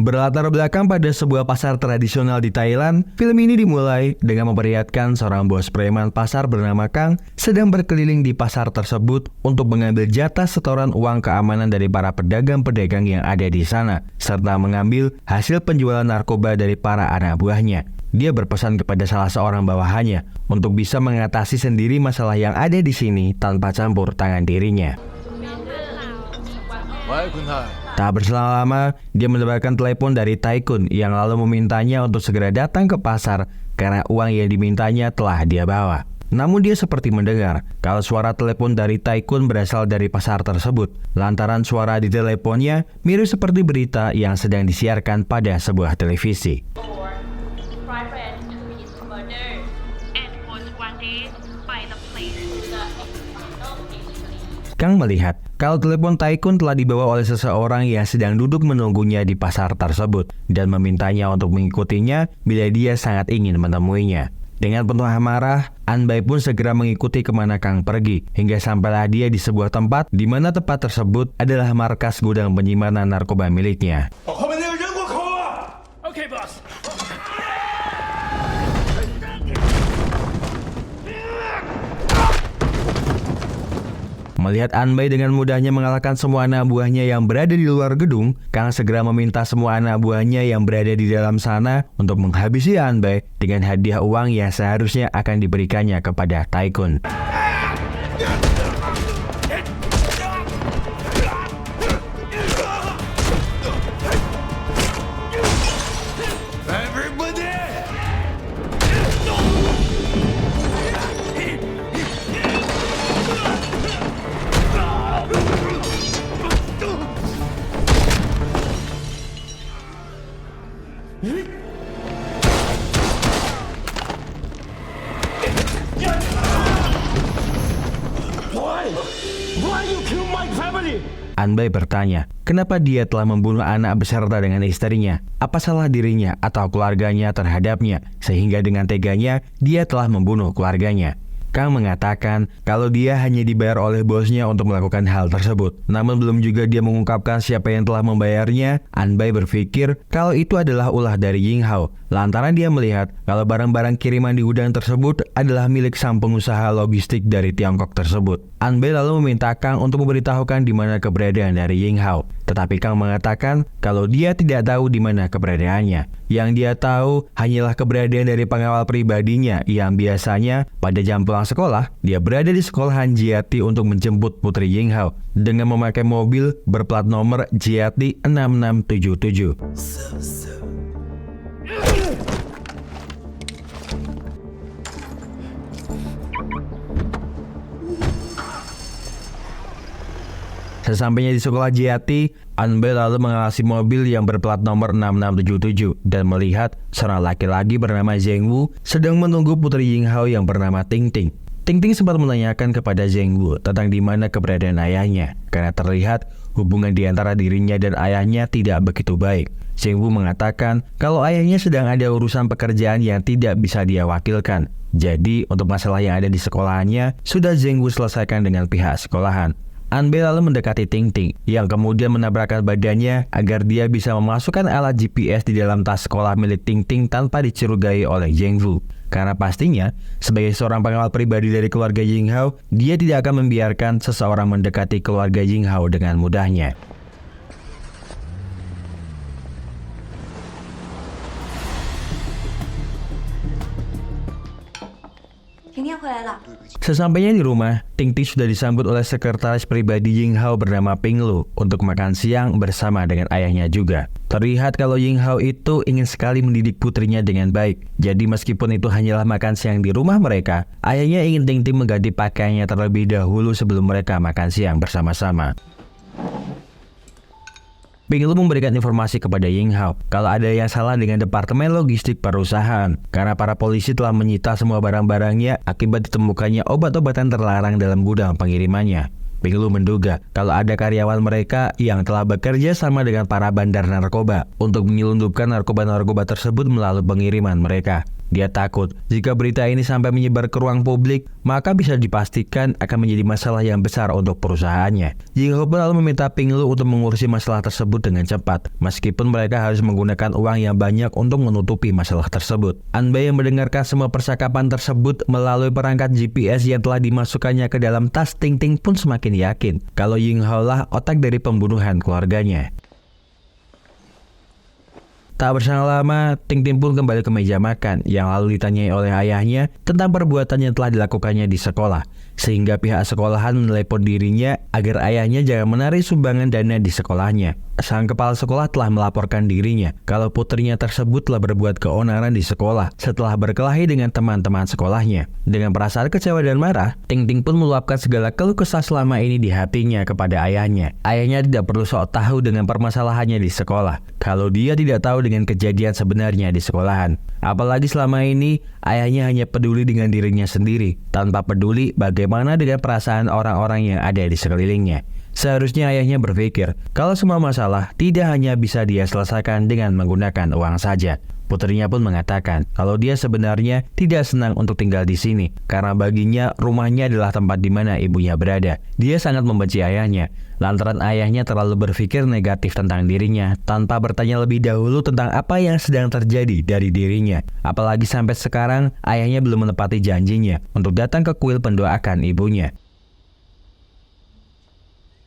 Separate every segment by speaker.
Speaker 1: Berlatar belakang pada sebuah pasar tradisional di Thailand, film ini dimulai dengan memperlihatkan seorang bos preman pasar bernama Kang sedang berkeliling di pasar tersebut untuk mengambil jatah setoran uang keamanan dari para pedagang-pedagang yang ada di sana, serta mengambil hasil penjualan narkoba dari para anak buahnya. Dia berpesan kepada salah seorang bawahannya untuk bisa mengatasi sendiri masalah yang ada di sini tanpa campur tangan dirinya. Tak berselang lama, dia mendapatkan telepon dari Taikun yang lalu memintanya untuk segera datang ke pasar karena uang yang dimintanya telah dia bawa. Namun dia seperti mendengar kalau suara telepon dari Taikun berasal dari pasar tersebut, lantaran suara di teleponnya mirip seperti berita yang sedang disiarkan pada sebuah televisi. Kang melihat kalau telepon Taikun telah dibawa oleh seseorang yang sedang duduk menunggunya di pasar tersebut dan memintanya untuk mengikutinya bila dia sangat ingin menemuinya. Dengan penuh amarah, Anbai pun segera mengikuti kemana Kang pergi hingga sampailah dia di sebuah tempat di mana tempat tersebut adalah markas gudang penyimpanan narkoba miliknya.
Speaker 2: Oke, bos.
Speaker 1: Melihat Anbai dengan mudahnya mengalahkan semua anak buahnya yang berada di luar gedung, Kang segera meminta semua anak buahnya yang berada di dalam sana untuk menghabisi Anbai dengan hadiah uang yang seharusnya akan diberikannya kepada Taikun. Anbai bertanya, kenapa dia telah membunuh anak beserta dengan istrinya? Apa salah dirinya atau keluarganya terhadapnya, sehingga dengan teganya dia telah membunuh keluarganya? Kang mengatakan kalau dia hanya dibayar oleh bosnya untuk melakukan hal tersebut. Namun belum juga dia mengungkapkan siapa yang telah membayarnya, Anbai berpikir kalau itu adalah ulah dari Ying Hao. Lantaran dia melihat kalau barang-barang kiriman di gudang tersebut adalah milik sang pengusaha logistik dari Tiongkok tersebut. Anbai lalu meminta Kang untuk memberitahukan di mana keberadaan dari Ying Hao. Tetapi Kang mengatakan kalau dia tidak tahu di mana keberadaannya. Yang dia tahu hanyalah keberadaan dari pengawal pribadinya yang biasanya pada jam pulang sekolah, dia berada di sekolahan Jiati untuk menjemput Putri Ying Hao dengan memakai mobil berplat nomor Jiati 6677. Sesampainya di sekolah Jiati, Anbai lalu mengawasi mobil yang berplat nomor 6677 dan melihat seorang laki-laki bernama Zheng Wu sedang menunggu Putri Ying Hao yang bernama Ting Ting. Ting Ting sempat menanyakan kepada Zheng Wu tentang di mana keberadaan ayahnya karena terlihat hubungan di antara dirinya dan ayahnya tidak begitu baik. Zheng Wu mengatakan kalau ayahnya sedang ada urusan pekerjaan yang tidak bisa dia wakilkan. Jadi untuk masalah yang ada di sekolahannya sudah Zheng Wu selesaikan dengan pihak sekolahan. Anbai lalu mendekati Ting Ting yang kemudian menabrakkan badannya agar dia bisa memasukkan alat GPS di dalam tas sekolah milik Ting Ting tanpa dicurigai oleh Zheng Wu. Karena pastinya, sebagai seorang pengawal pribadi dari keluarga Ying Hao, dia tidak akan membiarkan seseorang mendekati keluarga Ying Hao dengan mudahnya. Sesampainya di rumah, Ting Ting sudah disambut oleh sekretaris pribadi Ying Hao bernama Ping Lu untuk makan siang bersama dengan ayahnya juga. Terlihat kalau Ying Hao itu ingin sekali mendidik putrinya dengan baik. Jadi meskipun itu hanyalah makan siang di rumah mereka, ayahnya ingin Ting Ting mengganti pakaiannya terlebih dahulu sebelum mereka makan siang bersama-sama. Ping Lu memberikan informasi kepada Ying Hao kalau ada yang salah dengan departemen logistik perusahaan karena para polisi telah menyita semua barang-barangnya akibat ditemukannya obat-obatan terlarang dalam gudang pengirimannya. Ping Lu menduga kalau ada karyawan mereka yang telah bekerja sama dengan para bandar narkoba untuk menyelundupkan narkoba-narkoba tersebut melalui pengiriman mereka. Dia takut jika berita ini sampai menyebar ke ruang publik, maka bisa dipastikan akan menjadi masalah yang besar untuk perusahaannya. Ying Hao pun lalu meminta Ping Lu untuk mengurusi masalah tersebut dengan cepat, meskipun mereka harus menggunakan uang yang banyak untuk menutupi masalah tersebut. An Bai yang mendengarkan semua percakapan tersebut melalui perangkat GPS yang telah dimasukkannya ke dalam tas Ting Ting pun semakin yakin kalau Ying Hao lah otak dari pembunuhan keluarganya. Tak berselang lama, Ting Ting pun kembali ke meja makan yang lalu ditanyai oleh ayahnya tentang perbuatan yang telah dilakukannya di sekolah, sehingga pihak sekolahan menelepon dirinya agar ayahnya jangan menarik sumbangan dana di sekolahnya. Sang kepala sekolah telah melaporkan dirinya kalau putrinya tersebut telah berbuat keonaran di sekolah setelah berkelahi dengan teman-teman sekolahnya. Dengan perasaan kecewa dan marah, Ting Ting pun meluapkan segala keluh kesah selama ini di hatinya kepada ayahnya. Ayahnya tidak perlu sok tahu dengan permasalahannya di sekolah, kalau dia tidak tahu dengan kejadian sebenarnya di sekolahan. Apalagi selama ini, ayahnya hanya peduli dengan dirinya sendiri, tanpa peduli bagaimana dengan perasaan orang-orang yang ada di sekelilingnya. Seharusnya ayahnya berpikir kalau semua masalah tidak hanya bisa dia selesaikan dengan menggunakan uang saja. Putrinya pun mengatakan kalau dia sebenarnya tidak senang untuk tinggal di sini karena baginya rumahnya adalah tempat di mana ibunya berada. Dia sangat membenci ayahnya lantaran ayahnya terlalu berpikir negatif tentang dirinya tanpa bertanya lebih dahulu tentang apa yang sedang terjadi dari dirinya. Apalagi sampai sekarang ayahnya belum menepati janjinya untuk datang ke kuil pendoakan ibunya.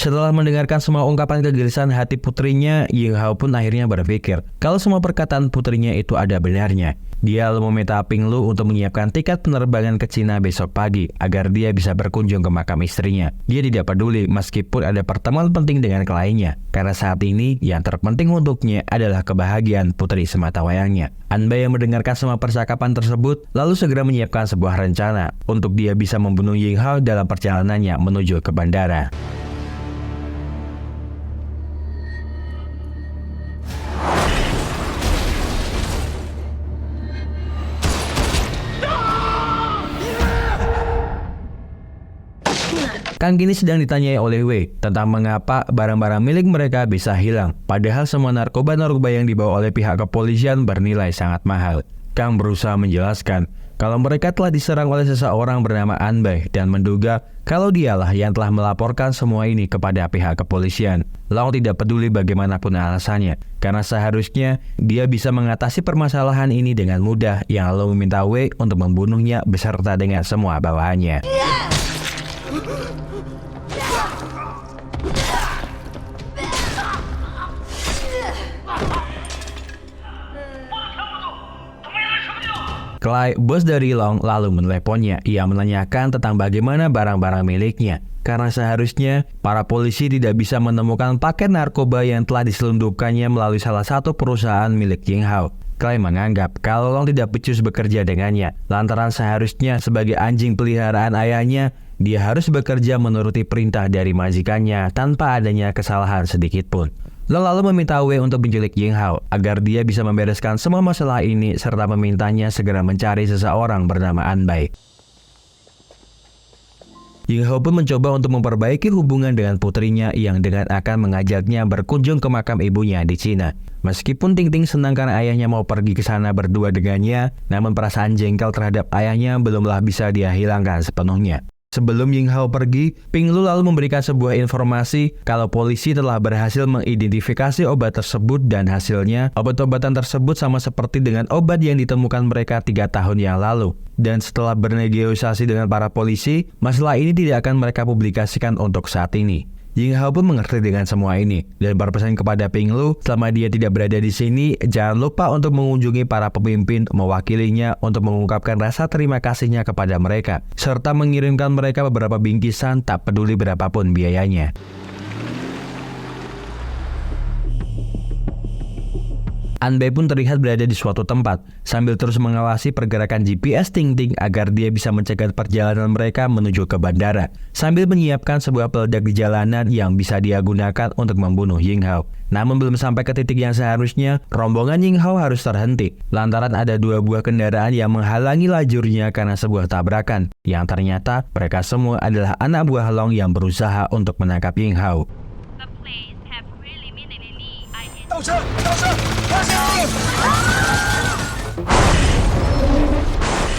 Speaker 1: Setelah mendengarkan semua ungkapan kegelisahan hati putrinya, Ying Hao pun akhirnya berpikir kalau semua perkataan putrinya itu ada benarnya. Dia lalu meminta Ping Lu untuk menyiapkan tiket penerbangan ke Cina besok pagi agar dia bisa berkunjung ke makam istrinya. Dia tidak peduli meskipun ada pertemuan penting dengan kliennya, karena saat ini yang terpenting untuknya adalah kebahagiaan putri sematawayangnya. An Bai yang mendengarkan semua percakapan tersebut lalu segera menyiapkan sebuah rencana untuk dia bisa membunuh Ying Hao dalam perjalanannya menuju ke bandara. Kang kini sedang ditanyai oleh Wei tentang mengapa barang-barang milik mereka bisa hilang, padahal semua narkoba-narkoba yang dibawa oleh pihak kepolisian bernilai sangat mahal. Kang berusaha menjelaskan kalau mereka telah diserang oleh seseorang bernama An Bai dan menduga kalau dialah yang telah melaporkan semua ini kepada pihak kepolisian. Long tidak peduli bagaimanapun alasannya, karena seharusnya dia bisa mengatasi permasalahan ini dengan mudah, yang lalu meminta Wei untuk membunuhnya beserta dengan semua bawahannya. Clay, bos dari Long, lalu meneleponnya. Ia menanyakan tentang bagaimana barang-barang miliknya, karena seharusnya para polisi tidak bisa menemukan paket narkoba yang telah diselundupkannya melalui salah satu perusahaan milik Ying Hao. Clay menganggap kalau Long tidak becus bekerja dengannya, lantaran seharusnya sebagai anjing peliharaan ayahnya, dia harus bekerja menuruti perintah dari majikannya tanpa adanya kesalahan sedikit pun. Long lalu meminta Wei untuk menculik Ying Hao agar dia bisa membereskan semua masalah ini serta memintanya segera mencari seseorang bernama An Bai. Ying Hao pun mencoba untuk memperbaiki hubungan dengan putrinya yang dengan akan mengajaknya berkunjung ke makam ibunya di Cina. Meskipun Ting Ting senang karena ayahnya mau pergi ke sana berdua dengannya, namun perasaan jengkel terhadap ayahnya belumlah bisa dia hilangkan sepenuhnya. Sebelum Ying Hao pergi, Ping Lu lalu memberikan sebuah informasi kalau polisi telah berhasil mengidentifikasi obat tersebut dan hasilnya obat-obatan tersebut sama seperti dengan obat yang ditemukan mereka 3 tahun yang lalu. Dan setelah bernegosiasi dengan para polisi, masalah ini tidak akan mereka publikasikan untuk saat ini. Ying Hao pun mengerti dengan semua ini dan berpesan kepada Ping Lu selama dia tidak berada di sini, jangan lupa untuk mengunjungi para pemimpin mewakilinya untuk mengungkapkan rasa terima kasihnya kepada mereka, serta mengirimkan mereka beberapa bingkisan tak peduli berapapun biayanya. An Bai pun terlihat berada di suatu tempat sambil terus mengawasi pergerakan GPS Ting Ting agar dia bisa mencegat perjalanan mereka menuju ke bandara, sambil menyiapkan sebuah peledak di jalanan yang bisa dia gunakan untuk membunuh Ying Hao. Namun belum sampai ke titik yang seharusnya, rombongan Ying Hao harus terhenti lantaran ada 2 buah kendaraan yang menghalangi lajurnya karena sebuah tabrakan, yang ternyata mereka semua adalah anak buah Long yang berusaha untuk menangkap Ying Hao.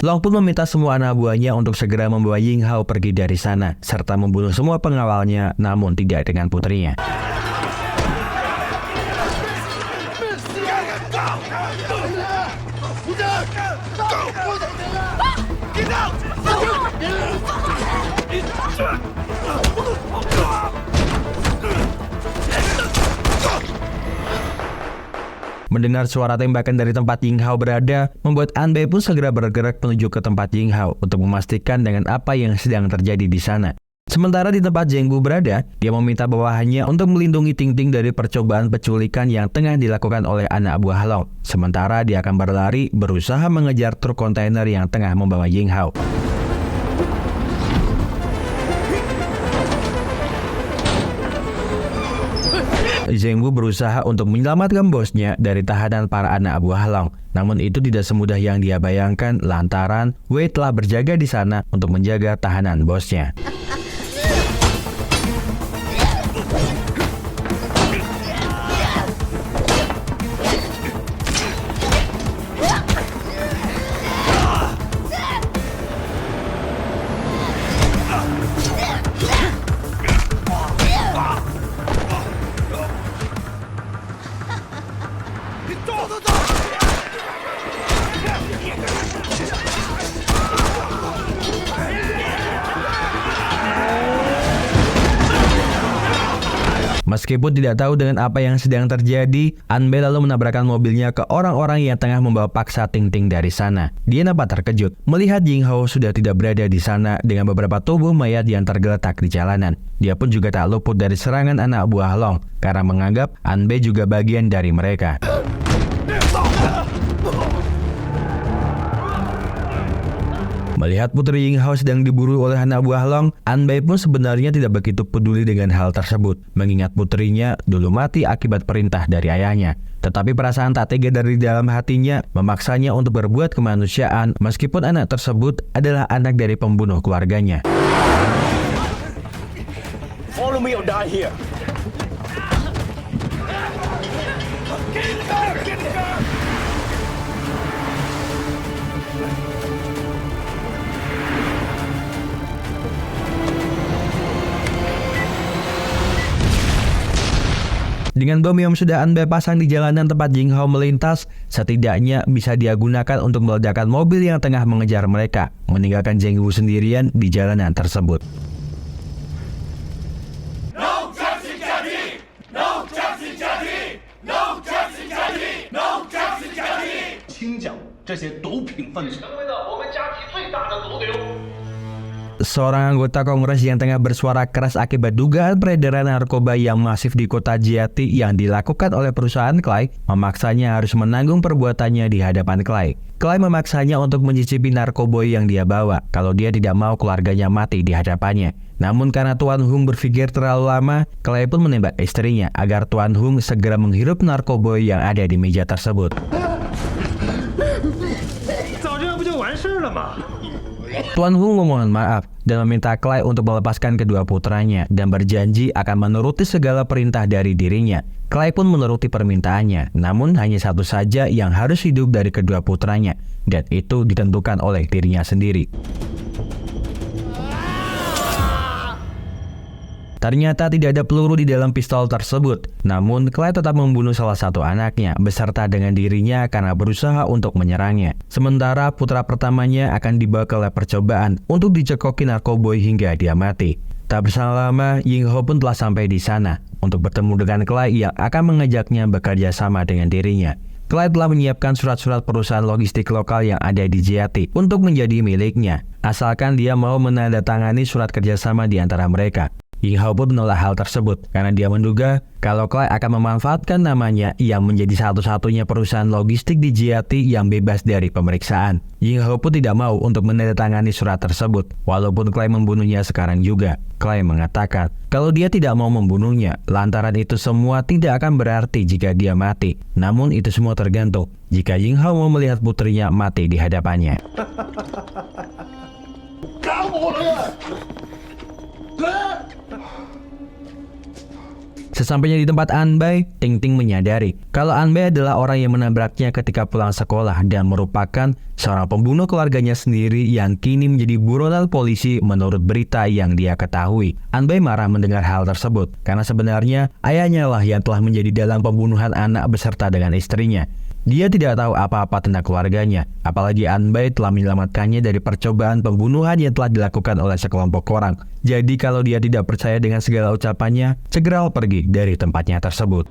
Speaker 1: Long pun meminta semua anak buahnya untuk segera membawa Ying Hao pergi dari sana, serta membunuh semua pengawalnya, namun tidak dengan putrinya. Mendengar suara tembakan dari tempat Ying Hao berada, membuat An Bei pun segera bergerak menuju ke tempat Ying Hao untuk memastikan dengan apa yang sedang terjadi di sana. Sementara di tempat Zheng Bu berada, dia meminta bawahannya untuk melindungi Ting Ting dari percobaan penculikan yang tengah dilakukan oleh anak buah Long. Sementara dia akan berlari berusaha mengejar truk kontainer yang tengah membawa Ying Hao. Zheng Bu berusaha untuk menyelamatkan bosnya dari tahanan para anak buah Long. Namun itu tidak semudah yang dia bayangkan lantaran Wei telah berjaga di sana untuk menjaga tahanan bosnya. Meskipun tidak tahu dengan apa yang sedang terjadi, An Bei lalu menabrakkan mobilnya ke orang-orang yang tengah membawa paksa Ting Ting dari sana. Dia nampak terkejut melihat Ying Hao sudah tidak berada di sana dengan beberapa tubuh mayat yang tergeletak di jalanan. Dia pun juga tak luput dari serangan anak buah Long karena menganggap An Bei juga bagian dari mereka. Melihat putri Ying Hao sedang diburu oleh anak buah Long, An Bei pun sebenarnya tidak begitu peduli dengan hal tersebut, mengingat putrinya dulu mati akibat perintah dari ayahnya. Tetapi perasaan tak tega dari dalam hatinya memaksanya untuk berbuat kemanusiaan meskipun anak tersebut adalah anak dari pembunuh keluarganya.
Speaker 2: Follow me or die here.
Speaker 1: Dengan bom yang sudah An Bei pasang di jalanan tempat Ying Hao melintas, setidaknya bisa dia gunakan untuk meledakkan mobil yang tengah mengejar mereka, meninggalkan Zheng Bu sendirian di jalanan tersebut. Seorang anggota Kongres yang tengah bersuara keras akibat dugaan peredaran narkoba yang masif di kota Jiati yang dilakukan oleh perusahaan Clay, memaksanya harus menanggung perbuatannya di hadapan Clay. Clay memaksanya untuk mencicipi narkoboy yang dia bawa kalau dia tidak mau keluarganya mati di hadapannya. Namun karena Tuan Hung berpikir terlalu lama, Clay pun menembak istrinya agar Tuan Hung segera menghirup narkoboy yang ada di meja tersebut. Tuan Hung memohon maaf dan meminta Clay untuk melepaskan kedua putranya dan berjanji akan menuruti segala perintah dari dirinya. Clay pun menuruti permintaannya, namun hanya satu saja yang harus hidup dari kedua putranya, dan itu ditentukan oleh dirinya sendiri. Ternyata tidak ada peluru di dalam pistol tersebut, namun Clay tetap membunuh salah satu anaknya beserta dengan dirinya karena berusaha untuk menyerangnya. Sementara putra pertamanya akan dibawa ke lab percobaan untuk dicekoki narkoboy hingga dia mati. Tak berselang lama, Ying Hao pun telah sampai di sana untuk bertemu dengan Clay yang akan mengajaknya bekerja sama dengan dirinya. Clay telah menyiapkan surat-surat perusahaan logistik lokal yang ada di Jiati untuk menjadi miliknya, asalkan dia mau menandatangani surat kerjasama di antara mereka. Ying Hao pun menolak hal tersebut karena dia menduga kalau Clay akan memanfaatkan namanya yang menjadi satu-satunya perusahaan logistik di Jiati yang bebas dari pemeriksaan. Ying Hao pun tidak mau untuk menandatangani surat tersebut, walaupun Clay membunuhnya sekarang juga. Clay mengatakan kalau dia tidak mau membunuhnya, lantaran itu semua tidak akan berarti jika dia mati. Namun itu semua tergantung jika Ying Hao mau melihat putrinya mati di hadapannya. Sesampainya di tempat Anbay, Ting Ting menyadari kalau Anbay adalah orang yang menabraknya ketika pulang sekolah dan merupakan seorang pembunuh keluarganya sendiri yang kini menjadi buronan polisi menurut berita yang dia ketahui. Anbay marah mendengar hal tersebut karena sebenarnya ayahnya lah yang telah menjadi dalang pembunuhan anak beserta dengan istrinya. Dia tidak tahu apa-apa tentang keluarganya, apalagi Anbay telah menyelamatkannya dari percobaan pembunuhan yang telah dilakukan oleh sekelompok orang. Jadi kalau dia tidak percaya dengan segala ucapannya, segera pergi dari tempatnya tersebut.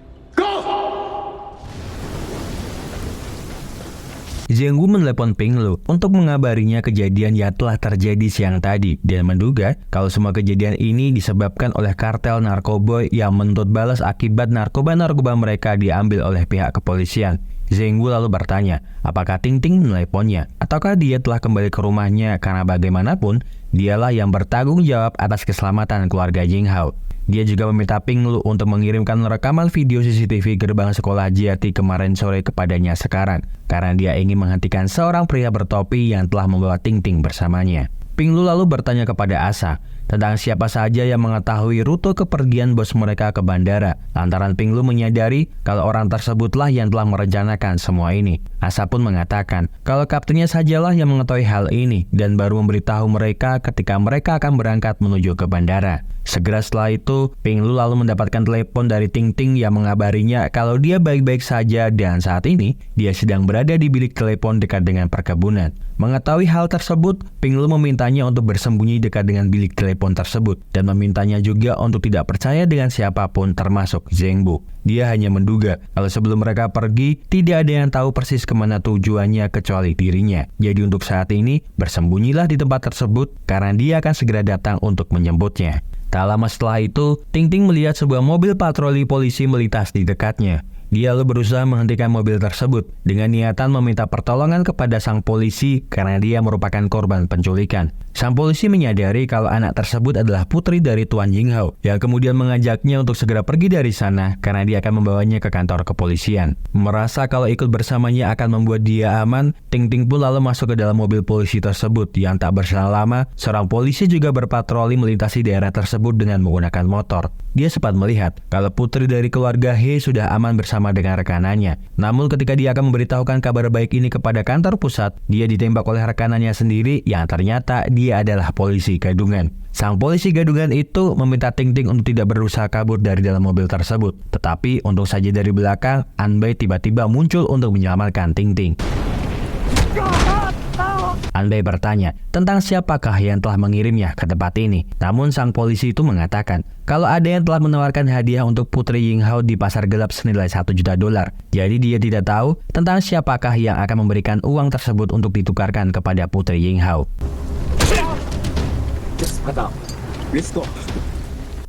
Speaker 1: Zheng Wu menelepon Ping Lu untuk mengabarinya kejadian yang telah terjadi siang tadi dan menduga kalau semua kejadian ini disebabkan oleh kartel narkoboy yang menuntut balas akibat narkoba-narkoba mereka diambil oleh pihak kepolisian. Zheng Wu lalu bertanya, apakah Ting Ting meneleponnya, ataukah dia telah kembali ke rumahnya karena bagaimanapun, dialah yang bertanggung jawab atas keselamatan keluarga Jing Hao. Dia juga meminta Ping Lu untuk mengirimkan rekaman video CCTV gerbang sekolah Jiati kemarin sore kepadanya sekarang, karena dia ingin menghentikan seorang pria bertopi yang telah membawa Ting Ting bersamanya. Ping Lu lalu bertanya kepada Asa tentang siapa saja yang mengetahui rute kepergian bos mereka ke bandara. Lantaran Ping Lu menyadari kalau orang tersebutlah yang telah merencanakan semua ini. Asa pun mengatakan kalau kaptennya sajalah yang mengetahui hal ini dan baru memberitahu mereka ketika mereka akan berangkat menuju ke bandara. Segera setelah itu, Ping Lu lalu mendapatkan telepon dari Ting Ting yang mengabarinya kalau dia baik-baik saja dan saat ini dia sedang berada di bilik telepon dekat dengan perkebunan. Mengetahui hal tersebut, Ping Lu memintanya untuk bersembunyi dekat dengan bilik telepon tersebut dan memintanya juga untuk tidak percaya dengan siapapun termasuk Zheng Wu. Dia hanya menduga kalau sebelum mereka pergi, tidak ada yang tahu persis kemana tujuannya kecuali dirinya. Jadi untuk saat ini, bersembunyilah di tempat tersebut karena dia akan segera datang untuk menjemputnya. Tak lama setelah itu, Ting Ting melihat sebuah mobil patroli polisi melintas di dekatnya. Dia lalu berusaha menghentikan mobil tersebut dengan niatan meminta pertolongan kepada sang polisi karena dia merupakan korban penculikan. Sang polisi menyadari kalau anak tersebut adalah putri dari Tuan Jing Hao yang kemudian mengajaknya untuk segera pergi dari sana karena dia akan membawanya ke kantor kepolisian. Merasa kalau ikut bersamanya akan membuat dia aman, Ting Ting pun lalu masuk ke dalam mobil polisi tersebut yang tak berselang lama, seorang polisi juga berpatroli melintasi daerah tersebut dengan menggunakan motor. Dia sempat melihat kalau putri dari keluarga He sudah aman bersama dengan rekanannya. Namun ketika dia akan memberitahukan kabar baik ini kepada kantor pusat, dia ditembak oleh rekanannya sendiri yang ternyata dia adalah polisi gadungan. Sang polisi gadungan itu meminta Ting Ting untuk tidak berusaha kabur dari dalam mobil tersebut. Tetapi untung saja dari belakang, Anbay tiba-tiba muncul untuk menyelamatkan Ting Ting. Anbay bertanya tentang siapakah yang telah mengirimnya ke tempat ini. Namun sang polisi itu mengatakan kalau ada yang telah menawarkan hadiah untuk Putri Jing Hao di pasar gelap senilai $1 juta. Jadi dia tidak tahu tentang siapakah yang akan memberikan uang tersebut untuk ditukarkan kepada Putri Jing Hao.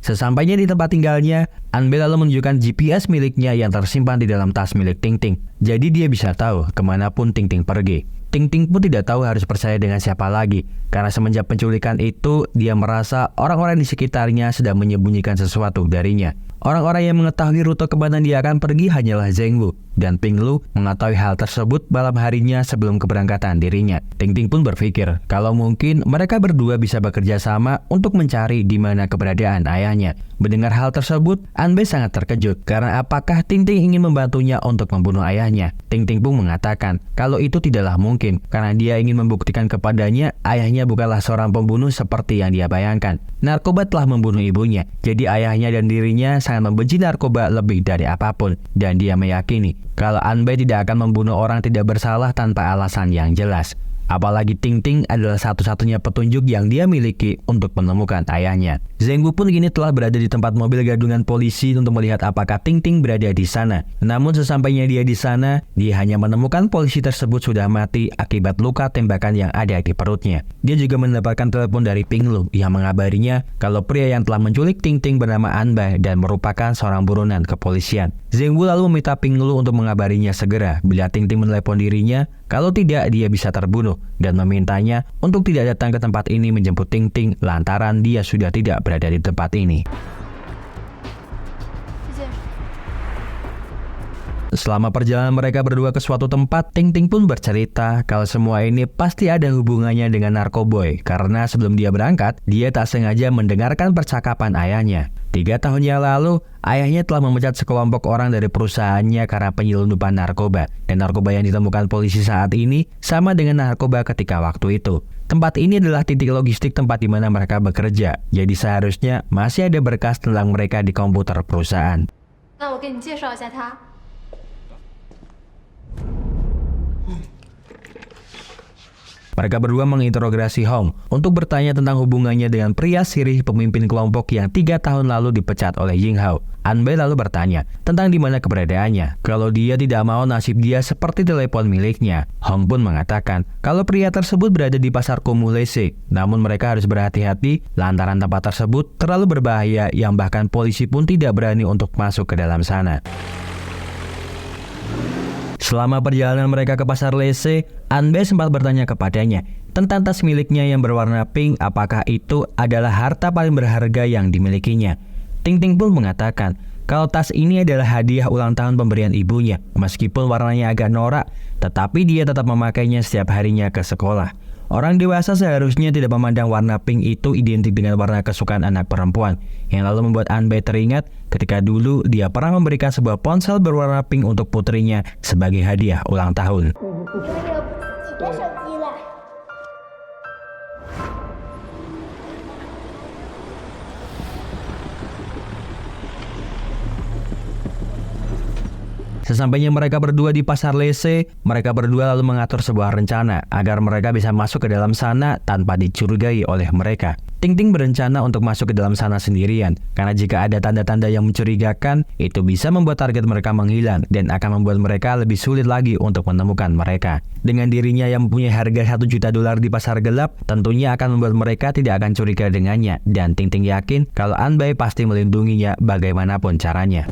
Speaker 1: Sesampainya di tempat tinggalnya, Anbay lalu menunjukkan GPS miliknya yang tersimpan di dalam tas milik Ting Ting. Jadi dia bisa tahu kemanapun Ting Ting pergi. Ting Ting pun tidak tahu harus percaya dengan siapa lagi, karena semenjak penculikan itu, dia merasa orang-orang di sekitarnya sedang menyembunyikan sesuatu darinya. Orang-orang yang mengetahui rute kemana dia akan pergi hanyalah Zheng Wu, dan Ping Lu mengetahui hal tersebut malam harinya sebelum keberangkatan dirinya. Ting Ting pun berpikir kalau mungkin mereka berdua bisa bekerja sama untuk mencari di mana keberadaan ayahnya. Mendengar hal tersebut, Anbay sangat terkejut karena apakah Ting Ting ingin membantunya untuk membunuh ayahnya. Ting Ting pun mengatakan kalau itu tidaklah mungkin karena dia ingin membuktikan kepadanya ayahnya bukanlah seorang pembunuh seperti yang dia bayangkan. Narkoba telah membunuh ibunya, jadi ayahnya dan dirinya sangat membenci narkoba lebih dari apapun, dan dia meyakini kalau Anbay tidak akan membunuh orang tidak bersalah tanpa alasan yang jelas. Apalagi Ting Ting adalah satu-satunya petunjuk yang dia miliki untuk menemukan ayahnya. Zheng Wu pun kini telah berada di tempat mobil gadungan polisi untuk melihat apakah Ting Ting berada di sana. Namun sesampainya dia di sana, dia hanya menemukan polisi tersebut sudah mati akibat luka tembakan yang ada di perutnya. Dia juga mendapatkan telepon dari Ping Lu yang mengabarinya kalau pria yang telah menculik Ting Ting bernama Anbay dan merupakan seorang buronan kepolisian. Zheng Wu lalu meminta Ping Lu untuk mengabarinya segera bila Ting Ting menelepon dirinya, kalau tidak dia bisa terbunuh, dan memintanya untuk tidak datang ke tempat ini menjemput Ting Ting lantaran dia sudah tidak berada di tempat ini. Selama perjalanan mereka berdua ke suatu tempat, Ting Ting pun bercerita kalau semua ini pasti ada hubungannya dengan narkoboy karena sebelum dia berangkat, dia tak sengaja mendengarkan percakapan ayahnya. 3 tahun yang lalu, ayahnya telah memecat sekelompok orang dari perusahaannya karena penyelundupan narkoba. Dan narkoba yang ditemukan polisi saat ini sama dengan narkoba ketika waktu itu. Tempat ini adalah titik logistik tempat di mana mereka bekerja. Jadi seharusnya masih ada berkas tentang mereka di komputer perusahaan.
Speaker 3: 那我给你介绍一下他。
Speaker 1: Mereka berdua menginterogasi Hong untuk bertanya tentang hubungannya dengan pria sirih pemimpin kelompok yang 3 tahun lalu dipecat oleh Ying Hao. Anbei lalu bertanya tentang di mana keberadaannya. Kalau dia tidak mau nasib dia seperti telepon miliknya. Hong pun mengatakan kalau pria tersebut berada di pasar kumuh Lese. Namun mereka harus berhati-hati lantaran tempat tersebut terlalu berbahaya yang bahkan polisi pun tidak berani untuk masuk ke dalam sana. Selama perjalanan mereka ke pasar Lese, Anbei sempat bertanya kepadanya tentang tas miliknya yang berwarna pink, apakah itu adalah harta paling berharga yang dimilikinya. Ting Ting pun mengatakan kalau tas ini adalah hadiah ulang tahun pemberian ibunya. Meskipun warnanya agak norak, tetapi dia tetap memakainya setiap harinya ke sekolah. Orang dewasa seharusnya tidak memandang warna pink itu identik dengan warna kesukaan anak perempuan. Yang lalu membuat Anbei teringat ketika dulu dia pernah memberikan sebuah ponsel berwarna pink untuk putrinya sebagai hadiah ulang tahun. Sesampainya mereka berdua di pasar Lese, mereka berdua lalu mengatur sebuah rencana agar mereka bisa masuk ke dalam sana tanpa dicurigai oleh mereka. Ting Ting berencana untuk masuk ke dalam sana sendirian, karena jika ada tanda-tanda yang mencurigakan, itu bisa membuat target mereka menghilang dan akan membuat mereka lebih sulit lagi untuk menemukan mereka. Dengan dirinya yang mempunyai harga $1 juta di pasar gelap, tentunya akan membuat mereka tidak akan curiga dengannya, dan Ting Ting yakin kalau Anbei pasti melindunginya bagaimanapun caranya.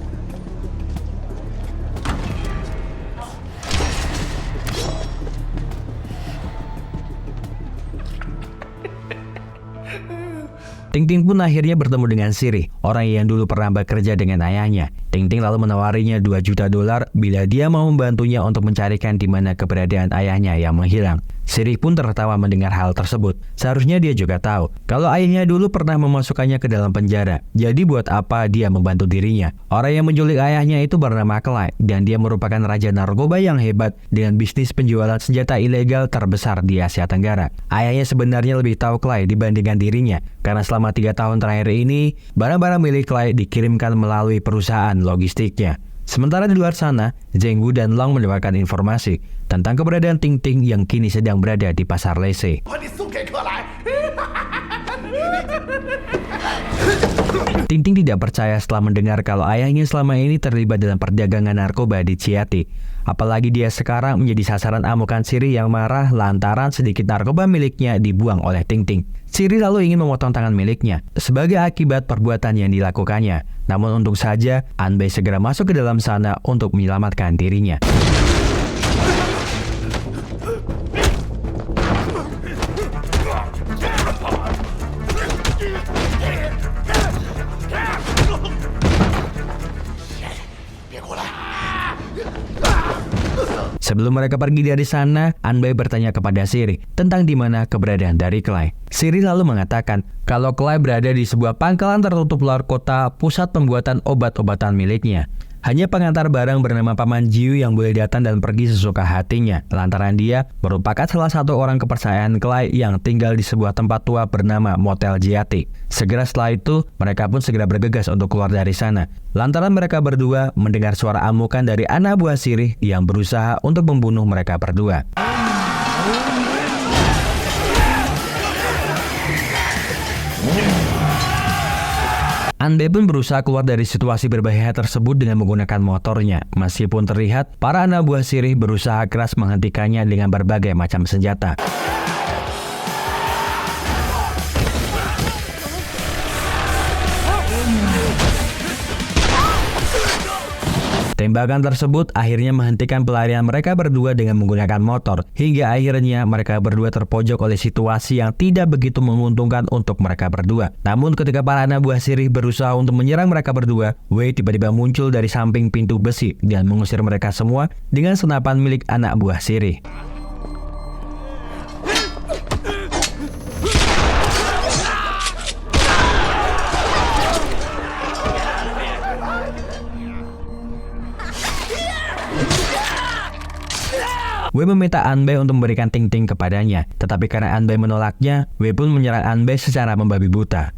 Speaker 1: Ting Ting pun akhirnya bertemu dengan Sirih, orang yang dulu pernah bekerja dengan ayahnya. Ting Ting lalu menawarinya $2 juta bila dia mau membantunya untuk mencarikan di mana keberadaan ayahnya yang menghilang. Sirih pun tertawa mendengar hal tersebut. Seharusnya dia juga tahu kalau ayahnya dulu pernah memasukkannya ke dalam penjara. Jadi buat apa dia membantu dirinya? Orang yang menculik ayahnya itu bernama Clay, dan dia merupakan raja narkoba yang hebat dengan bisnis penjualan senjata ilegal terbesar di Asia Tenggara. Ayahnya sebenarnya lebih tahu Clay dibandingkan dirinya, karena selama 3 tahun terakhir ini, barang-barang milik Clay dikirimkan melalui perusahaan logistiknya. Sementara di luar sana, Zheng Wu dan Long mendapatkan informasi tentang keberadaan Ting Ting yang kini sedang berada di pasar Lese. Ting Ting tidak percaya setelah mendengar kalau ayahnya selama ini terlibat dalam perdagangan narkoba di Ciati. Apalagi dia sekarang menjadi sasaran amukan Sirih yang marah lantaran sedikit narkoba miliknya dibuang oleh Ting Ting. Sirih lalu ingin memotong tangan miliknya sebagai akibat perbuatan yang dilakukannya. Namun untung saja Anbei segera masuk ke dalam sana untuk menyelamatkan dirinya. Sebelum mereka pergi dari sana, Anbei bertanya kepada Sirih tentang di mana keberadaan dari Clay. Sirih lalu mengatakan kalau Clay berada di sebuah pangkalan tertutup luar kota, pusat pembuatan obat-obatan miliknya. Hanya pengantar barang bernama Paman Jiu yang boleh datang dan pergi sesuka hatinya, lantaran dia merupakan salah satu orang kepercayaan Clay yang tinggal di sebuah tempat tua bernama Motel Jiati. Segera setelah itu, mereka pun segera bergegas untuk keluar dari sana, lantaran mereka berdua mendengar suara amukan dari anak buah Sirih yang berusaha untuk membunuh mereka berdua. Anbei pun berusaha keluar dari situasi berbahaya tersebut dengan menggunakan motornya. Meskipun terlihat, para anak buah Sirih berusaha keras menghentikannya dengan berbagai macam senjata. Tembakan tersebut akhirnya menghentikan pelarian mereka berdua dengan menggunakan motor, hingga akhirnya mereka berdua terpojok oleh situasi yang tidak begitu menguntungkan untuk mereka berdua. Namun ketika para anak buah Sirih berusaha untuk menyerang mereka berdua, Wei tiba-tiba muncul dari samping pintu besi dan mengusir mereka semua dengan senapan milik anak buah Sirih. Wei meminta Anbei untuk memberikan Ting Ting kepadanya, tetapi karena Anbei menolaknya, Wei pun menyerang Anbei secara membabi buta.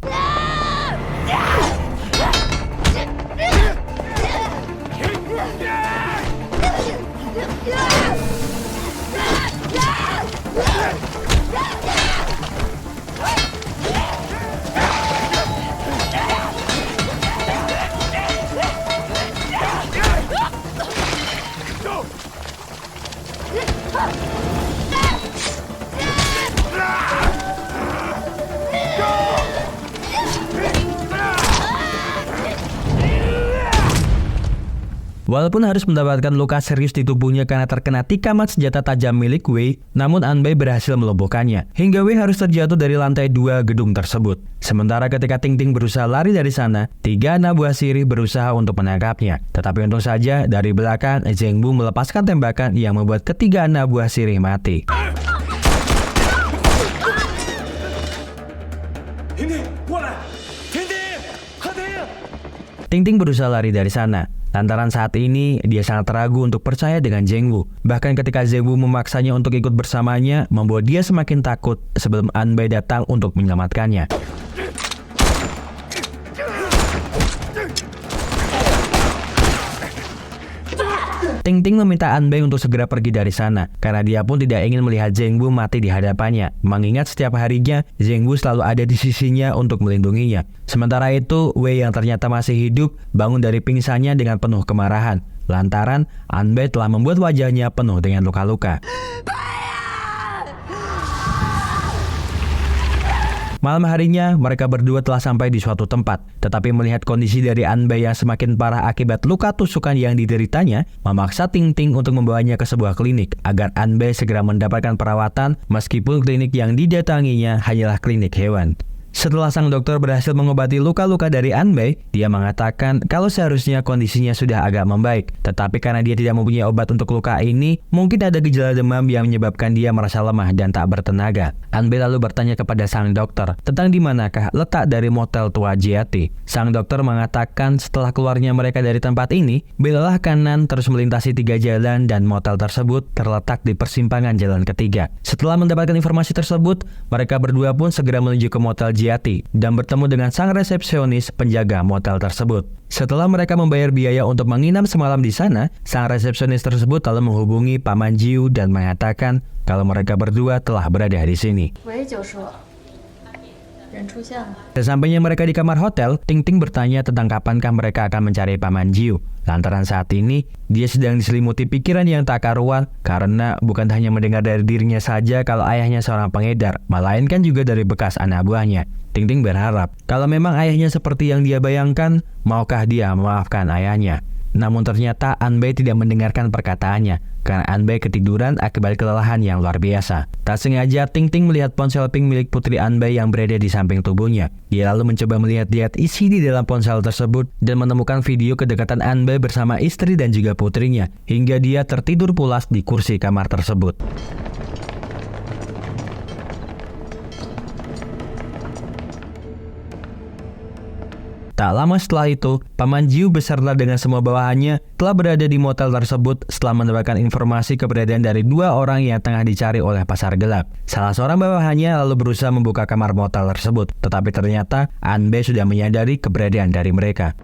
Speaker 1: Walaupun harus mendapatkan luka serius di tubuhnya karena terkena tikaman senjata tajam milik Wei, namun Anbei berhasil melumpuhkannya, hingga Wei harus terjatuh dari lantai 2 gedung tersebut. Sementara ketika Ting Ting berusaha lari dari sana, 3 anak buah sirih berusaha untuk menangkapnya. Tetapi untung saja, dari belakang, Zheng Bu melepaskan tembakan yang membuat ketiga anak buah sirih mati. Ting Ting berusaha lari dari sana. Lantaran saat ini, dia sangat ragu untuk percaya dengan Zheng Bu. Bahkan ketika Zheng Bu memaksanya untuk ikut bersamanya, membuat dia semakin takut sebelum Anbei datang untuk menyelamatkannya. Ting Ting meminta Anbei untuk segera pergi dari sana, karena dia pun tidak ingin melihat Zheng Bu mati di hadapannya, mengingat setiap harinya Zheng Bu selalu ada di sisinya untuk melindunginya. Sementara itu, Wei yang ternyata masih hidup bangun dari pingsannya dengan penuh kemarahan, lantaran Anbei telah membuat wajahnya penuh dengan luka-luka. Malam harinya, mereka berdua telah sampai di suatu tempat. Tetapi melihat kondisi dari Anbei yang semakin parah akibat luka tusukan yang dideritanya, memaksa Ting Ting untuk membawanya ke sebuah klinik agar Anbei segera mendapatkan perawatan meskipun klinik yang didatanginya hanyalah klinik hewan. Setelah sang dokter berhasil mengobati luka-luka dari Anbei, dia mengatakan kalau seharusnya kondisinya sudah agak membaik. Tetapi karena dia tidak mempunyai obat untuk luka ini, mungkin ada gejala demam yang menyebabkan dia merasa lemah dan tak bertenaga. Anbei lalu bertanya kepada sang dokter tentang di manakah letak dari motel tua Jiati. Sang dokter mengatakan setelah keluarnya mereka dari tempat ini, beloklah kanan terus melintasi 3 jalan dan motel tersebut terletak di persimpangan jalan ketiga. Setelah mendapatkan informasi tersebut, mereka berdua pun segera menuju ke motel Jiati dan bertemu dengan sang resepsionis penjaga motel tersebut. Setelah mereka membayar biaya untuk menginap semalam di sana, sang resepsionis tersebut lalu menghubungi Paman Jiu dan mengatakan kalau mereka berdua telah berada di sini. Sesampainya mereka di kamar hotel, Ting Ting bertanya tentang kapankah mereka akan mencari Paman Jiu. Lantaran saat ini, dia sedang diselimuti pikiran yang tak karuan karena bukan hanya mendengar dari dirinya saja kalau ayahnya seorang pengedar, melainkan juga dari bekas anak buahnya. Ting Ting berharap kalau memang ayahnya seperti yang dia bayangkan, maukah dia memaafkan ayahnya. Namun ternyata Anbei tidak mendengarkan perkataannya karena Anbei ketiduran akibat kelelahan yang luar biasa. Tak sengaja Ting Ting melihat ponsel pink milik putri Anbei yang berada di samping tubuhnya. Dia lalu mencoba melihat-lihat isi di dalam ponsel tersebut dan menemukan video kedekatan Anbei bersama istri dan juga putrinya hingga dia tertidur pulas di kursi kamar tersebut. Tak lama setelah itu, Paman Jiu beserta dengan semua bawahannya telah berada di motel tersebut setelah mendapatkan informasi keberadaan dari 2 orang yang tengah dicari oleh pasar gelap. Salah seorang bawahannya lalu berusaha membuka kamar motel tersebut, tetapi ternyata Anbei sudah menyadari keberadaan dari mereka.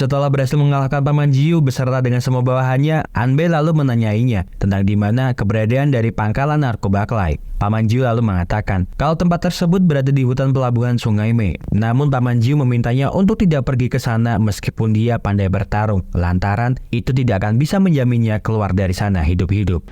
Speaker 1: Setelah berhasil mengalahkan Paman Jiu beserta dengan semua bawahannya, Anbei lalu menanyainya tentang di mana keberadaan dari pangkalan narkoba Clay. Paman Jiu lalu mengatakan kalau tempat tersebut berada di hutan pelabuhan Sungai Mei. Namun Paman Jiu memintanya untuk tidak pergi ke sana meskipun dia pandai bertarung, lantaran itu tidak akan bisa menjaminnya keluar dari sana hidup-hidup.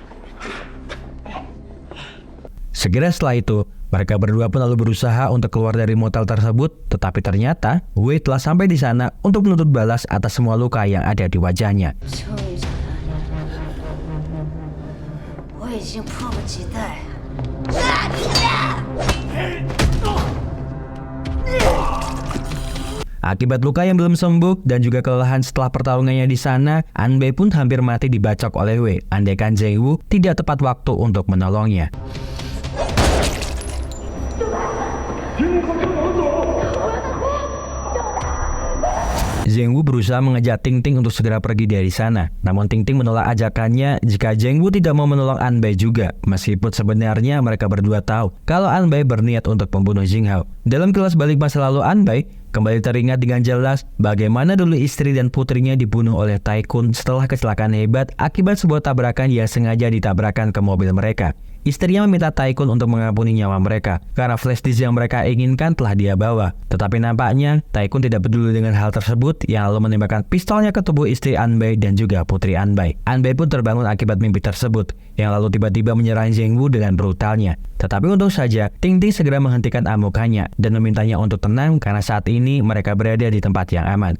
Speaker 1: Segera setelah itu, mereka berdua pun lalu berusaha untuk keluar dari motel tersebut, tetapi ternyata Wei telah sampai di sana untuk menuntut balas atas semua luka yang ada di wajahnya. Akibat luka yang belum sembuh dan juga kelelahan setelah pertarungannya di sana, Anbei pun hampir mati dibacok oleh Wei, andaikan Zheng Wu tidak tepat waktu untuk menolongnya. Zheng Wu berusaha mengajak Ting Ting untuk segera pergi dari sana. Namun Ting Ting menolak ajakannya jika Zheng Wu tidak mau menolong Anbei juga, meskipun sebenarnya mereka berdua tahu kalau Anbei berniat untuk membunuh Jing Hao. Dalam kelas balik masa lalu Anbei, kembali teringat dengan jelas bagaimana dulu istri dan putrinya dibunuh oleh Taikun setelah kecelakaan hebat akibat sebuah tabrakan yang sengaja ditabrakkan ke mobil mereka. Istrinya meminta Taikun untuk mengampuni nyawa mereka karena flash disk yang mereka inginkan telah dia bawa. Tetapi nampaknya Taikun tidak peduli dengan hal tersebut yang lalu menembakkan pistolnya ke tubuh istri Anbei dan juga putri Anbei. Anbei pun terbangun akibat mimpi tersebut yang lalu tiba-tiba menyerang Zheng Wu dengan brutalnya. Tetapi untung saja Ting Ting segera menghentikan amukannya dan memintanya untuk tenang karena saat ini mereka berada di tempat yang aman.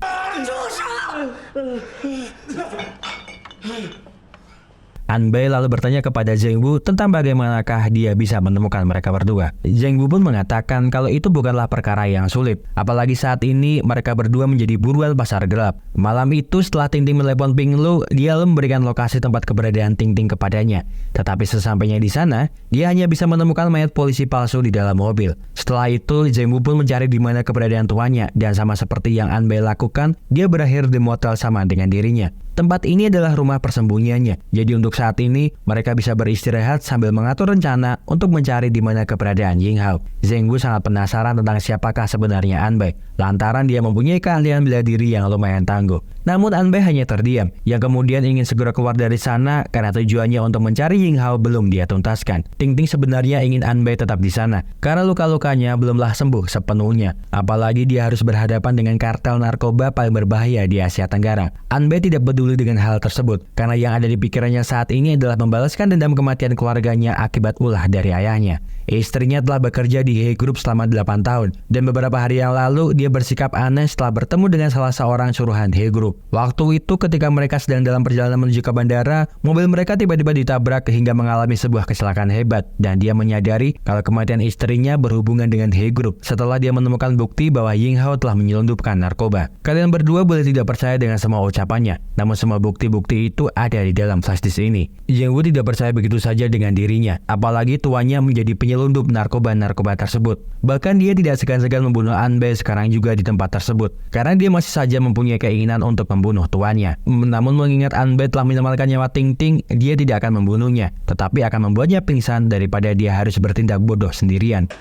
Speaker 1: Anbei lalu bertanya kepada Zheng Wu tentang bagaimanakah dia bisa menemukan mereka berdua. Zheng Wu pun mengatakan kalau itu bukanlah perkara yang sulit, apalagi saat ini mereka berdua menjadi buruan pasar gelap. Malam itu setelah Ting Ting menelepon Ping Lu, dia lalu memberikan lokasi tempat keberadaan Ting Ting kepadanya. Tetapi sesampainya di sana, dia hanya bisa menemukan mayat polisi palsu di dalam mobil. Setelah itu, Zheng Wu pun mencari di mana keberadaan tuannya dan sama seperti yang Anbei lakukan, dia berakhir di motel sama dengan dirinya. Tempat ini adalah rumah persembunyiannya. Jadi untuk saat ini, mereka bisa beristirahat sambil mengatur rencana untuk mencari di mana keberadaan Ying Hao. Zheng Wu sangat penasaran tentang siapakah sebenarnya Anbei, lantaran dia mempunyai keahlian bela diri yang lumayan tangguh. Namun Anbei hanya terdiam, yang kemudian ingin segera keluar dari sana karena tujuannya untuk mencari Ying Hao belum dia tuntaskan. Ting Ting sebenarnya ingin Anbei tetap di sana, karena luka-lukanya belumlah sembuh sepenuhnya. Apalagi dia harus berhadapan dengan kartel narkoba paling berbahaya di Asia Tenggara. Anbei tidak peduli dengan hal tersebut, karena yang ada di pikirannya saat ini adalah membalaskan dendam kematian keluarganya akibat ulah dari ayahnya. Istrinya telah bekerja di He Group selama 8 tahun, dan beberapa hari yang lalu dia bersikap aneh setelah bertemu dengan salah seorang suruhan He Group. Waktu itu ketika mereka sedang dalam perjalanan menuju ke bandara, mobil mereka tiba-tiba ditabrak hingga mengalami sebuah kecelakaan hebat, dan dia menyadari kalau kematian istrinya berhubungan dengan He Group setelah dia menemukan bukti bahwa Ying Hao telah menyelundupkan narkoba. Kalian berdua boleh tidak percaya dengan semua ucapannya, namun semua bukti-bukti itu ada di dalam flash disk ini. Zheng Wu tidak percaya begitu saja dengan dirinya, apalagi tuannya menjadi penyelundup narkoba tersebut. Bahkan dia tidak segan-segan membunuh Anbei sekarang juga di tempat tersebut, karena dia masih saja mempunyai keinginan untuk membunuh tuannya. Namun mengingat Anbei telah menyelamatkan nyawa Ting Ting, dia tidak akan membunuhnya, tetapi akan membuatnya pingsan daripada dia harus bertindak bodoh sendirian.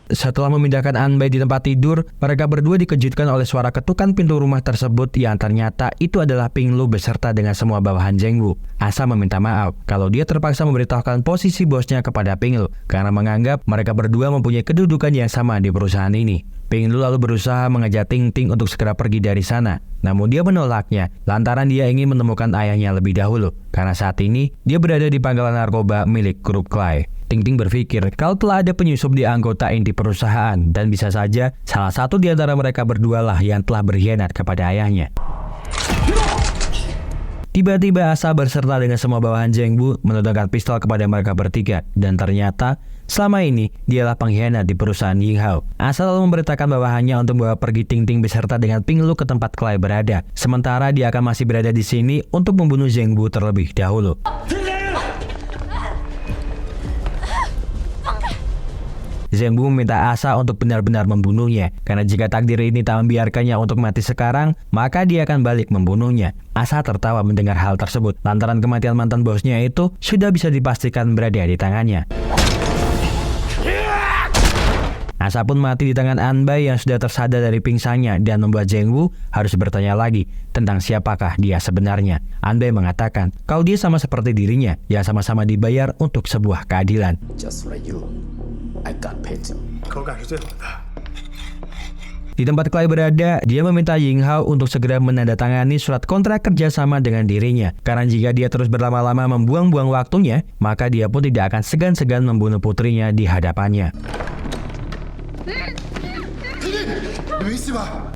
Speaker 1: Setelah memindahkan Anbei di tempat tidur, mereka berdua dikejutkan oleh suara ketukan pintu rumah tersebut yang ternyata itu adalah Ping Lu beserta dengan semua bawahan Zheng Wu. Asa meminta maaf kalau dia terpaksa memberitahukan posisi bosnya kepada Ping Lu karena menganggap mereka berdua mempunyai kedudukan yang sama di perusahaan ini. Ping Lu lalu berusaha mengajak Ting Ting untuk segera pergi dari sana. Namun dia menolaknya lantaran dia ingin menemukan ayahnya lebih dahulu karena saat ini dia berada di pangkalan narkoba milik grup Clay. Ting Ting berpikir kalau telah ada penyusup di anggota inti perusahaan dan bisa saja salah satu di antara mereka berdua lah yang telah berkhianat kepada ayahnya. Tiba-tiba Asa berserta dengan semua bawahan Zheng Wu menodongkan pistol kepada mereka bertiga dan ternyata selama ini dialah pengkhianat di perusahaan Ying Hao. Asa lalu memberitakan bawahannya untuk membawa pergi Ting Ting beserta dengan Ping Lu ke tempat Clay berada, sementara dia akan masih berada di sini untuk membunuh Zheng Wu terlebih dahulu. Zheng Wu meminta Asa untuk benar-benar membunuhnya, karena jika takdir ini tak membiarkannya untuk mati sekarang, maka dia akan balik membunuhnya. Asa tertawa mendengar hal tersebut, lantaran kematian mantan bosnya itu sudah bisa dipastikan berada di tangannya. Asa pun mati di tangan Anbai yang sudah tersadar dari pingsannya dan membuat Zheng Wu harus bertanya lagi tentang siapakah dia sebenarnya. Anbai mengatakan kalau dia sama seperti dirinya yang sama-sama dibayar untuk sebuah keadilan.
Speaker 2: Just like you, I got paid too.
Speaker 4: 口感是最好的。
Speaker 1: Di tempat Clay berada, dia meminta Ying Hao untuk segera menandatangani surat kontrak kerjasama dengan dirinya. Karena jika dia terus berlama-lama membuang-buang waktunya, maka dia pun tidak akan segan-segan membunuh putrinya di hadapannya.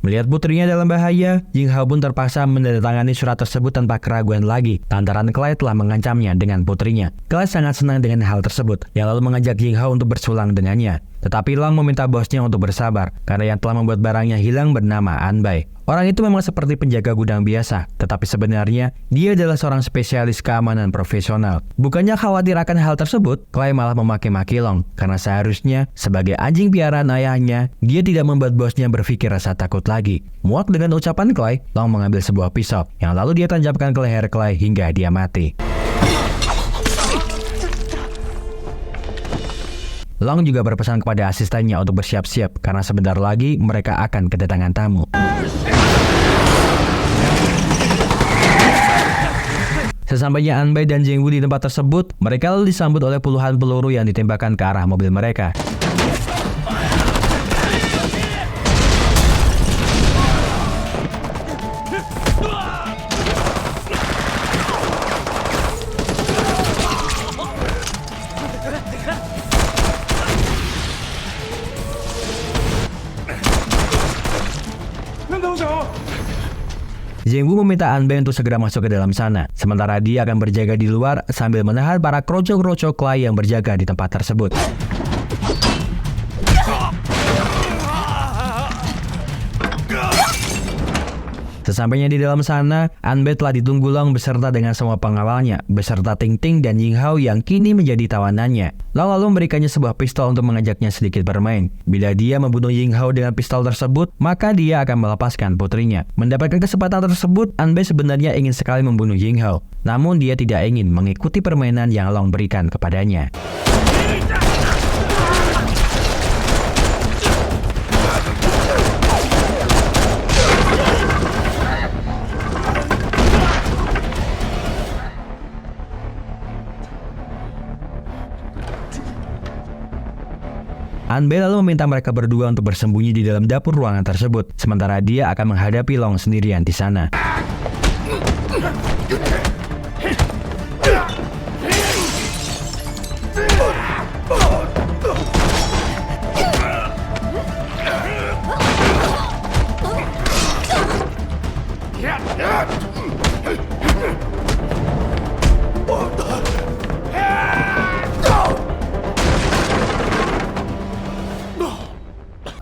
Speaker 1: Melihat putrinya dalam bahaya, Ying Hao pun terpaksa menandatangani surat tersebut tanpa keraguan lagi, lantaran Clay telah mengancamnya dengan putrinya. Clay sangat senang dengan hal tersebut, yang lalu mengajak Ying Hao untuk bersulang dengannya. Tetapi Long meminta bosnya untuk bersabar, karena yang telah membuat barangnya hilang bernama Anbai. Orang itu memang seperti penjaga gudang biasa, tetapi sebenarnya dia adalah seorang spesialis keamanan profesional. Bukannya khawatir akan hal tersebut, Clay malah memaki-maki Long, karena seharusnya sebagai anjing piaraan ayahnya, dia tidak membuat bosnya berpikir rasa takut lagi. Muak dengan ucapan Clay, Long mengambil sebuah pisau, yang lalu dia tancapkan ke leher Clay hingga dia mati. Long juga berpesan kepada asistennya untuk bersiap-siap karena sebentar lagi mereka akan kedatangan tamu. Sesampainya Anbai dan Zheng Wu di tempat tersebut, mereka lalu disambut oleh puluhan peluru yang ditembakkan ke arah mobil mereka. Zheng Wu meminta Anbai untuk segera masuk ke dalam sana, sementara dia akan berjaga di luar sambil menahan para kroco-kroco Clay yang berjaga di tempat tersebut. Sesampainya di dalam sana, Anbai telah ditunggu Long beserta dengan semua pengawalnya, beserta Ting Ting dan Ying Hao yang kini menjadi tawanannya. Long lalu memberikannya sebuah pistol untuk mengajaknya sedikit bermain. Bila dia membunuh Ying Hao dengan pistol tersebut, maka dia akan melepaskan putrinya. Mendapatkan kesempatan tersebut, Anbai sebenarnya ingin sekali membunuh Ying Hao. Namun dia tidak ingin mengikuti permainan yang Long berikan kepadanya. Anbai lalu meminta mereka berdua untuk bersembunyi di dalam dapur ruangan tersebut, sementara dia akan menghadapi Long sendirian di sana.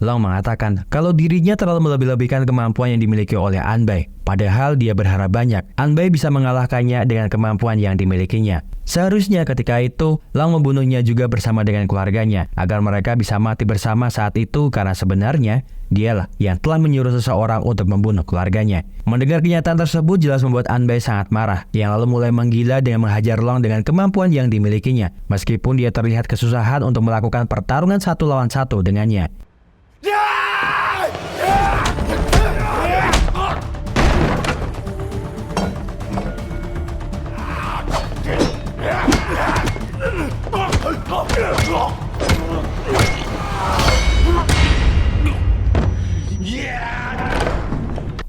Speaker 1: Long mengatakan kalau dirinya terlalu melebih-lebihkan kemampuan yang dimiliki oleh Anbai. Padahal dia berharap banyak Anbai bisa mengalahkannya dengan kemampuan yang dimilikinya. Seharusnya ketika itu, Long membunuhnya juga bersama dengan keluarganya, agar mereka bisa mati bersama saat itu karena sebenarnya dialah yang telah menyuruh seseorang untuk membunuh keluarganya. Mendengar kenyataan tersebut jelas membuat Anbai sangat marah, yang lalu mulai menggila dengan menghajar Long dengan kemampuan yang dimilikinya, meskipun dia terlihat kesusahan untuk melakukan pertarungan 1 lawan 1 dengannya.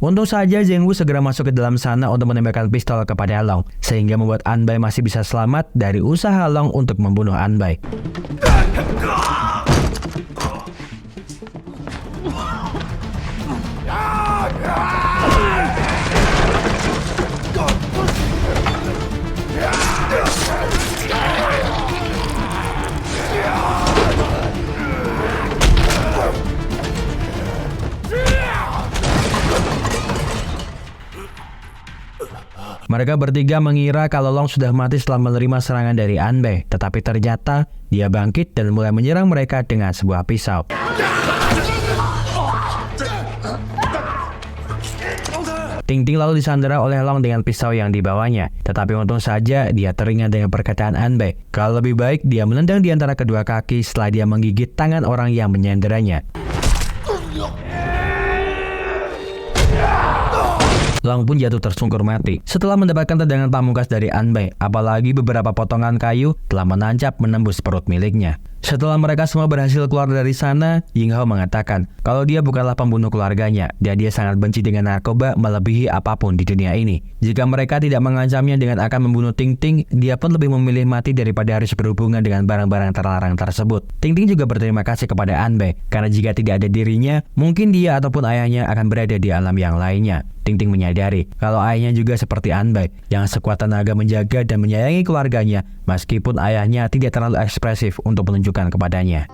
Speaker 1: Untung saja Zheng Wu segera masuk ke dalam sana untuk menembakkan pistol kepada Long, sehingga membuat Anbai masih bisa selamat dari usaha Long untuk membunuh Anbai. Mereka bertiga mengira kalau Long sudah mati setelah menerima serangan dari Anbai, tetapi ternyata dia bangkit dan mulai menyerang mereka dengan sebuah pisau. Ting Ting lalu disandera oleh Long dengan pisau yang dibawanya. Tetapi untung saja dia teringat dengan perkataan An Bei kalau lebih baik dia menendang di antara kedua kaki setelah dia menggigit tangan orang yang menyanderanya. Long pun jatuh tersungkur mati setelah mendapatkan tendangan pamungkas dari An Bei, apalagi beberapa potongan kayu telah menancap menembus perut miliknya. Setelah mereka semua berhasil keluar dari sana, Ying Hao mengatakan kalau dia bukanlah pembunuh keluarganya dan dia sangat benci dengan narkoba melebihi apapun di dunia ini. Jika mereka tidak mengancamnya dengan akan membunuh Ting Ting, dia pun lebih memilih mati daripada harus berhubungan dengan barang-barang terlarang tersebut. Ting Ting juga berterima kasih kepada An Bei karena jika tidak ada dirinya, mungkin dia ataupun ayahnya akan berada di alam yang lainnya. Ting Ting menyadari kalau ayahnya juga seperti An Bei yang sekuat tenaga menjaga dan menyayangi keluarganya meskipun ayahnya tidak terlalu ekspresif untuk menunjukkan kepadanya.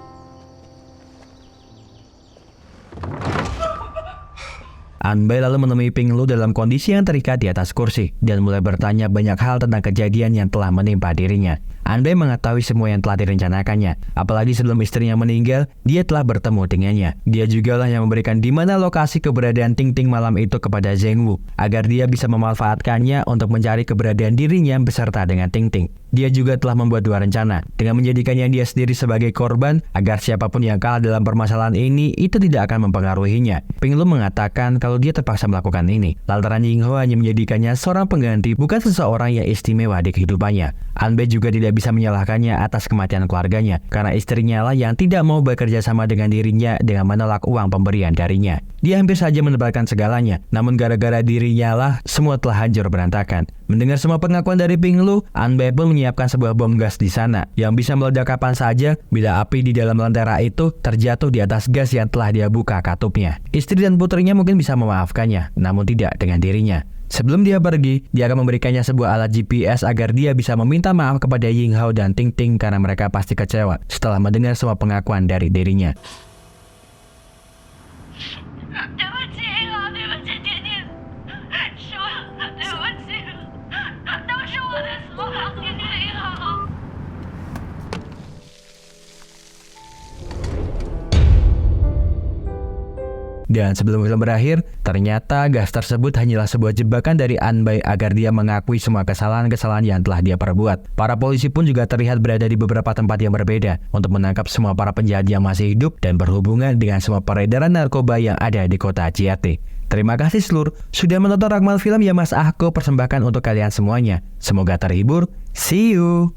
Speaker 1: An Bei lalu menemui Ping Lu dalam kondisi yang terikat di atas kursi dan mulai bertanya banyak hal tentang kejadian yang telah menimpa dirinya. An Bei mengetahui semua yang telah direncanakannya, apalagi sebelum istrinya meninggal, dia telah bertemu dengannya. Dia jugalah yang memberikan di mana lokasi keberadaan Ting Ting malam itu kepada Zheng Wu, agar dia bisa memanfaatkannya untuk mencari keberadaan dirinya beserta dengan Ting Ting. Dia juga telah membuat dua rencana, dengan menjadikannya dia sendiri sebagai korban, agar siapapun yang kalah dalam permasalahan ini, itu tidak akan mempengaruhinya. Ping Lu mengatakan kalau dia terpaksa melakukan ini, lantaran Ying Hao hanya menjadikannya seorang pengganti, bukan seseorang yang istimewa di kehidupannya. An Bei juga tidak bisa menyalahkannya atas kematian keluarganya, karena istrinya lah yang tidak mau bekerja sama dengan dirinya dengan menolak uang pemberian darinya. Dia hampir saja mendapatkan segalanya, namun gara-gara dirinya lah semua telah hancur berantakan. Mendengar semua pengakuan dari Ping Lu, An Bei pun menyiapkan sebuah bom gas di sana yang bisa meledak kapan saja bila api di dalam lentera itu terjatuh di atas gas yang telah dia buka katupnya. Istri dan putrinya mungkin bisa memaafkannya, namun tidak dengan dirinya. Sebelum dia pergi, dia akan memberikannya sebuah alat GPS agar dia bisa meminta maaf kepada Ying Hao dan Ting Ting karena mereka pasti kecewa setelah mendengar semua pengakuan dari dirinya.
Speaker 3: 对不起，英豪，对不起，婷婷，是我，对不起，都是我的错，婷婷，英豪。
Speaker 1: Dan sebelum film berakhir, ternyata gas tersebut hanyalah sebuah jebakan dari An Bei agar dia mengakui semua kesalahan-kesalahan yang telah dia perbuat. Para polisi pun juga terlihat berada di beberapa tempat yang berbeda untuk menangkap semua para penjahat yang masih hidup dan berhubungan dengan semua peredaran narkoba yang ada di kota Chiate. Terima kasih seluruh sudah menonton ragam film yang Mas Ahko persembahkan untuk kalian semuanya. Semoga terhibur. See you!